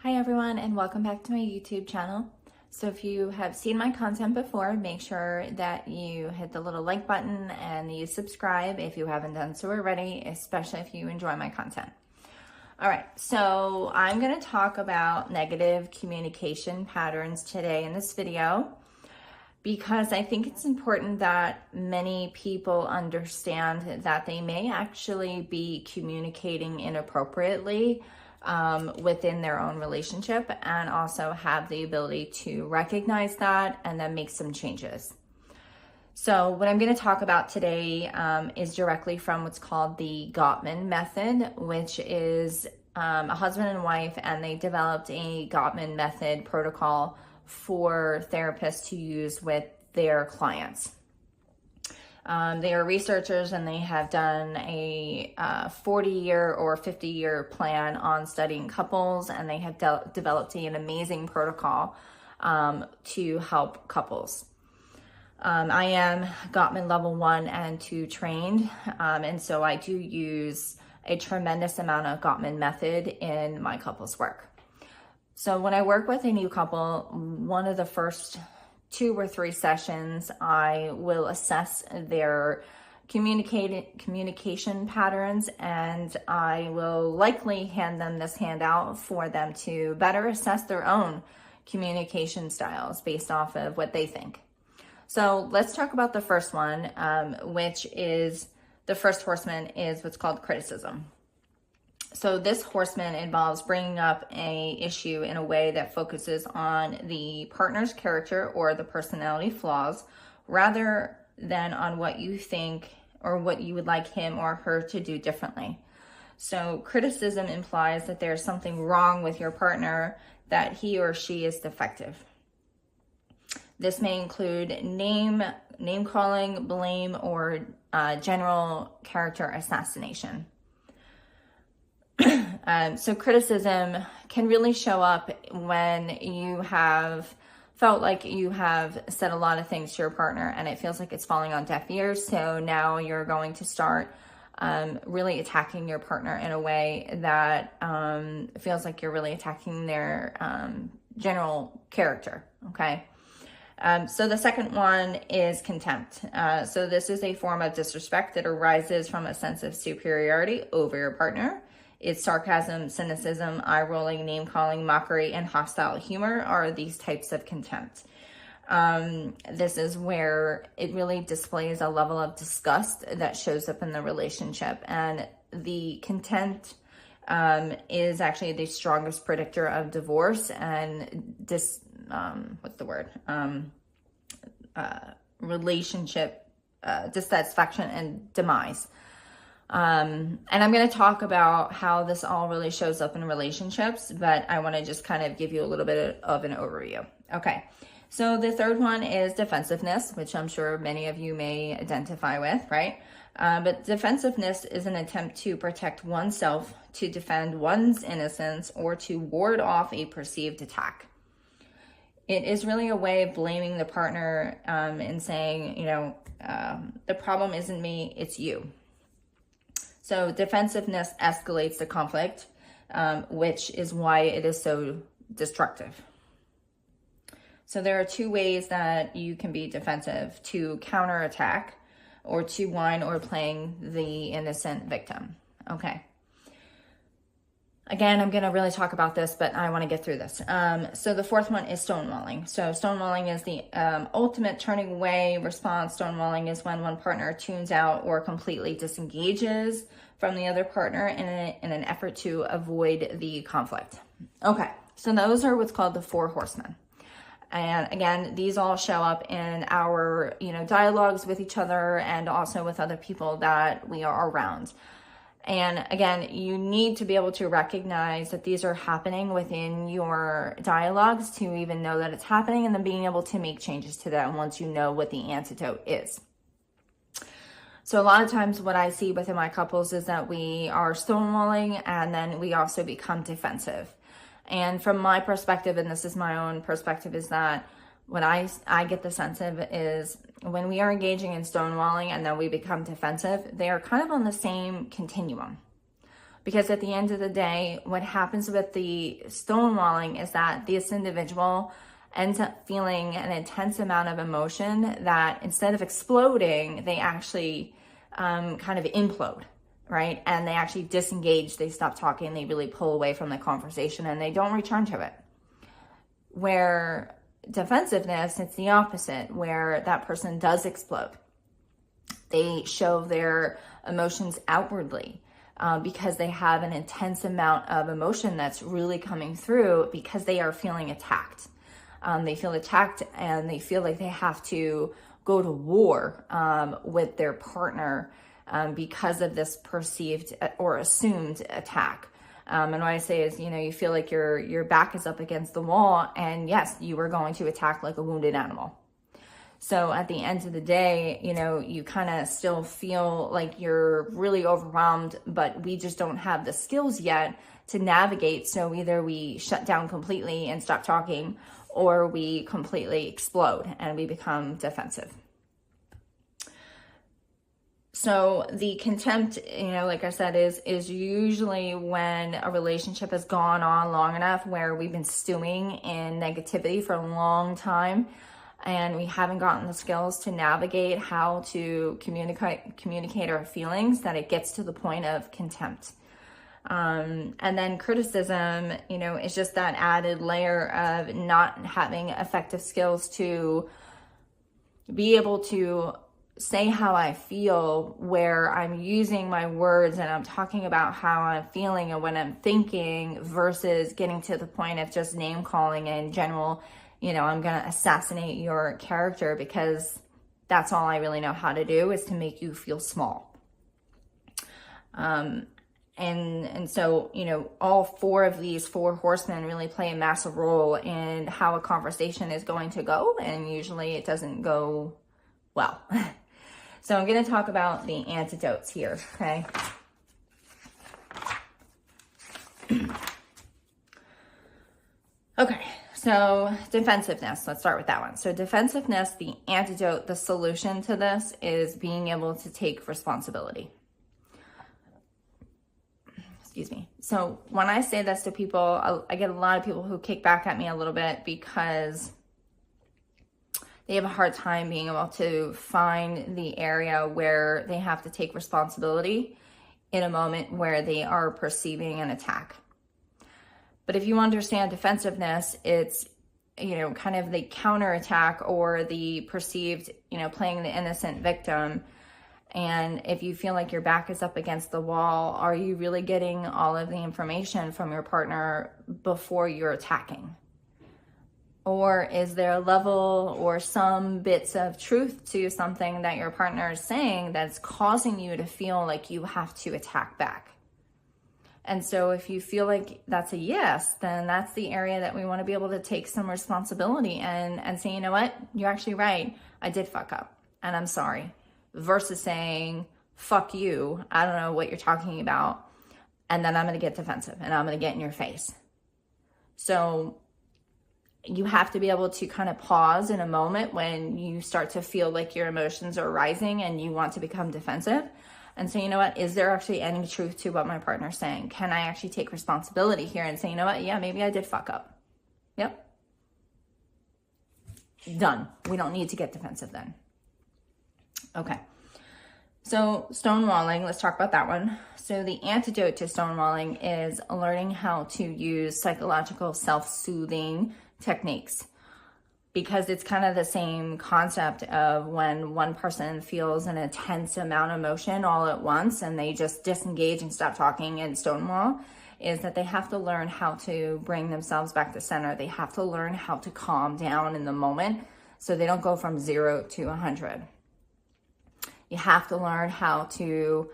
Hi everyone, and welcome back to my YouTube channel. So if you have seen my content before, make sure that you hit the little like button and you subscribe if you haven't done so already, especially if you enjoy my content. All right, so I'm going to talk about negative communication patterns today in this video because I think it's important that many people understand that they may actually be communicating inappropriately within their own relationship, and also have the ability to recognize that and then make some changes. So what I'm going to talk about today is directly from what's called the Gottman method, which is a husband and wife, and they developed a Gottman method protocol for therapists to use with their clients. They are researchers, and they have done a 40-year or 50-year plan on studying couples, and they have developed an amazing protocol to help couples. I am Gottman level 1 and 2 trained, and so I do use a tremendous amount of Gottman method in my couples work. So when I work with a new couple, one of the first 2 or 3 sessions, I will assess their communication patterns, and I will likely hand them this handout for them to better assess their own communication styles based off of what they think. So let's talk about the first one, which is the first horseman, is what's called criticism. So this horseman involves bringing up an issue in a way that focuses on the partner's character or the personality flaws, rather than on what you think or what you would like him or her to do differently. So criticism implies that there's something wrong with your partner, that he or she is defective. This may include name calling, blame, or general character assassination. So criticism can really show up when you have felt like you have said a lot of things to your partner and it feels like it's falling on deaf ears. So now you're going to start really attacking your partner in a way that feels like you're really attacking their general character, okay? So the second one is contempt. So this is a form of disrespect that arises from a sense of superiority over your partner. It's sarcasm, cynicism, eye-rolling, name-calling, mockery, and hostile humor are these types of contempt. This is where it really displays a level of disgust that shows up in the relationship. And the contempt is actually the strongest predictor of divorce and relationship dissatisfaction and demise. And I'm going to talk about how this all really shows up in relationships, but I want to just kind of give you a little bit of an overview. Okay. So the third one is defensiveness, which I'm sure many of you may identify with, right? But defensiveness is an attempt to protect oneself, to defend one's innocence, or to ward off a perceived attack. It is really a way of blaming the partner and saying, the problem isn't me, it's you. So defensiveness escalates the conflict, which is why it is so destructive. So there are 2 ways that you can be defensive: to counterattack, or to whine or playing the innocent victim. Okay. Again, I'm going to really talk about this, but I want to get through this. So the fourth one is stonewalling. So stonewalling is the ultimate turning away response. Stonewalling is when one partner tunes out or completely disengages from the other partner in an effort to avoid the conflict. Okay, so those are what's called the Four Horsemen. And again, these all show up in our dialogues with each other and also with other people that we are around. And again, you need to be able to recognize that these are happening within your dialogues to even know that it's happening, and then being able to make changes to that once you know what the antidote is. So a lot of times what I see within my couples is that we are stonewalling, and then we also become defensive. And from my perspective, and this is my own perspective, is that what I get the sense of is when we are engaging in stonewalling and then we become defensive, they are kind of on the same continuum. Because at the end of the day, what happens with the stonewalling is that this individual ends up feeling an intense amount of emotion that instead of exploding, they actually kind of implode, right? And they actually disengage, they stop talking, they really pull away from the conversation and they don't return to it. Where defensiveness, it's the opposite, where that person does explode. They show their emotions outwardly because they have an intense amount of emotion that's really coming through because they are feeling attacked. They feel attacked and they feel like they have to go to war with their partner because of this perceived or assumed attack. And what I say is, you feel like your back is up against the wall, and yes, you are going to attack like a wounded animal. So at the end of the day, you kind of still feel like you're really overwhelmed, but we just don't have the skills yet to navigate. So either we shut down completely and stop talking, or we completely explode and we become defensive. So the contempt, like I said, is usually when a relationship has gone on long enough where we've been stewing in negativity for a long time and we haven't gotten the skills to navigate how to communicate our feelings, that it gets to the point of contempt. And then criticism, is just that added layer of not having effective skills to be able to say how I feel, where I'm using my words and I'm talking about how I'm feeling and what I'm thinking versus getting to the point of just name calling and general, I'm going to assassinate your character because that's all I really know how to do, is to make you feel small. And so, all four of these four horsemen really play a massive role in how a conversation is going to go. And usually it doesn't go well. So I'm going to talk about the antidotes here. Okay. Okay. So defensiveness, let's start with that one. So defensiveness, the antidote, the solution to this is being able to take responsibility. Excuse me. So when I say this to people, I get a lot of people who kick back at me a little bit because they have a hard time being able to find the area where they have to take responsibility in a moment where they are perceiving an attack. But if you understand defensiveness, it's, kind of the counterattack or the perceived, playing the innocent victim. And if you feel like your back is up against the wall, are you really getting all of the information from your partner before you're attacking? Or is there a level or some bits of truth to something that your partner is saying that's causing you to feel like you have to attack back? And so if you feel like that's a yes, then that's the area that we want to be able to take some responsibility and say, you know what, you're actually right. I did fuck up and I'm sorry. Versus saying, fuck you, I don't know what you're talking about. And then I'm going to get defensive and I'm going to get in your face. So you have to be able to kind of pause in a moment when you start to feel like your emotions are rising and you want to become defensive and say, you know what, is there actually any truth to what my partner's saying? Can I actually take responsibility here and say, you know what, yeah, maybe I did fuck up. Yep. Done. We don't need to get defensive then. Okay. So stonewalling, let's talk about that one. So the antidote to stonewalling is learning how to use psychological self-soothing techniques, because it's kind of the same concept of when one person feels an intense amount of emotion all at once and they just disengage and stop talking and stonewall, is that they have to learn how to bring themselves back to center. They have to learn how to calm down in the moment so they don't go from 0 to 100. You have to learn how to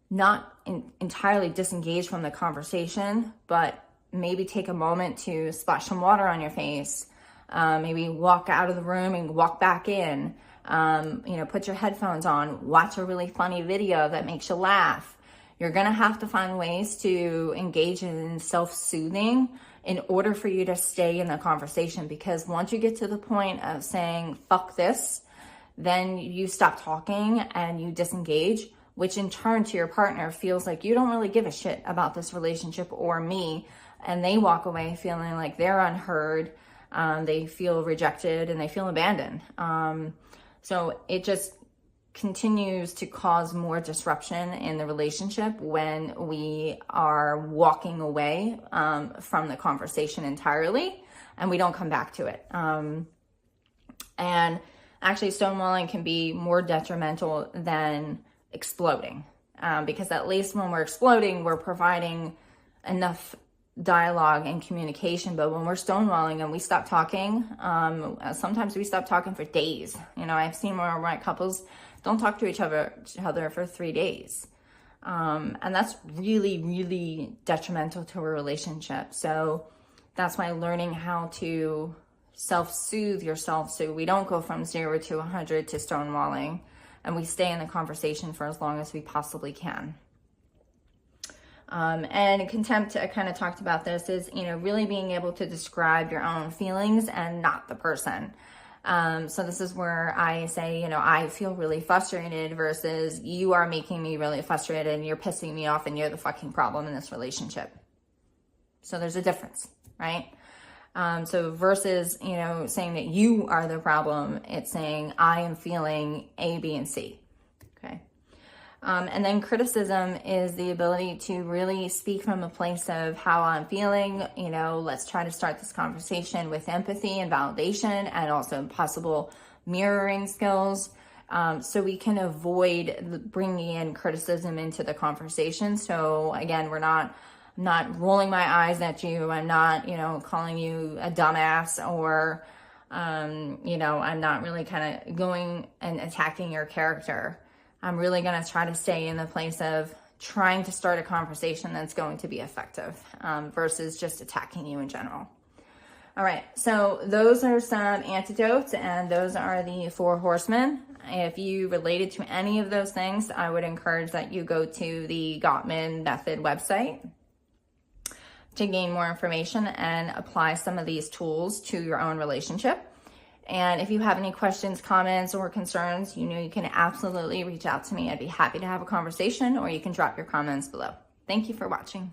not entirely disengage from the conversation, but maybe take a moment to splash some water on your face, maybe walk out of the room and walk back in, put your headphones on, watch a really funny video that makes you laugh. You're going to have to find ways to engage in self-soothing in order for you to stay in the conversation, because once you get to the point of saying, fuck this, then you stop talking and you disengage. which in turn to your partner feels like you don't really give a shit about this relationship or me, and they walk away feeling like they're unheard, they feel rejected, and they feel abandoned. So it just continues to cause more disruption in the relationship when we are walking away from the conversation entirely and we don't come back to it. And actually, stonewalling can be more detrimental than exploding, because at least when we're exploding, we're providing enough dialogue and communication. But when we're stonewalling and we stop talking, sometimes we stop talking for days. You know, I've seen more white couples don't talk to each other for 3 days. And that's really, really detrimental to a relationship. So that's why learning how to self-soothe yourself so we don't go from 0 to 100 to stonewalling, and we stay in the conversation for as long as we possibly can. And contempt, I kind of talked about this, is, you know, really being able to describe your own feelings and not the person. So this is where I say, you know, I feel really frustrated versus you are making me really frustrated and you're pissing me off and you're the fucking problem in this relationship. So there's a difference, right? So versus, you know, saying that you are the problem, it's saying I am feeling A, B, and C. Okay. And then criticism is the ability to really speak from a place of how I'm feeling. You know, let's try to start this conversation with empathy and validation, and also possible mirroring skills, so we can avoid bringing in criticism into the conversation. So again, I'm not rolling my eyes at you. I'm not, you know, calling you a dumbass, or, you know, I'm not really kind of going and attacking your character. I'm really going to try to stay in the place of trying to start a conversation that's going to be effective, versus just attacking you in general. All right, so those are some antidotes, and those are the Four Horsemen. If you related to any of those things, I would encourage that you go to the Gottman method website to gain more information and apply some of these tools to your own relationship. And if you have any questions, comments, or concerns, you know, you can absolutely reach out to me. I'd be happy to have a conversation, or you can drop your comments below. Thank you for watching.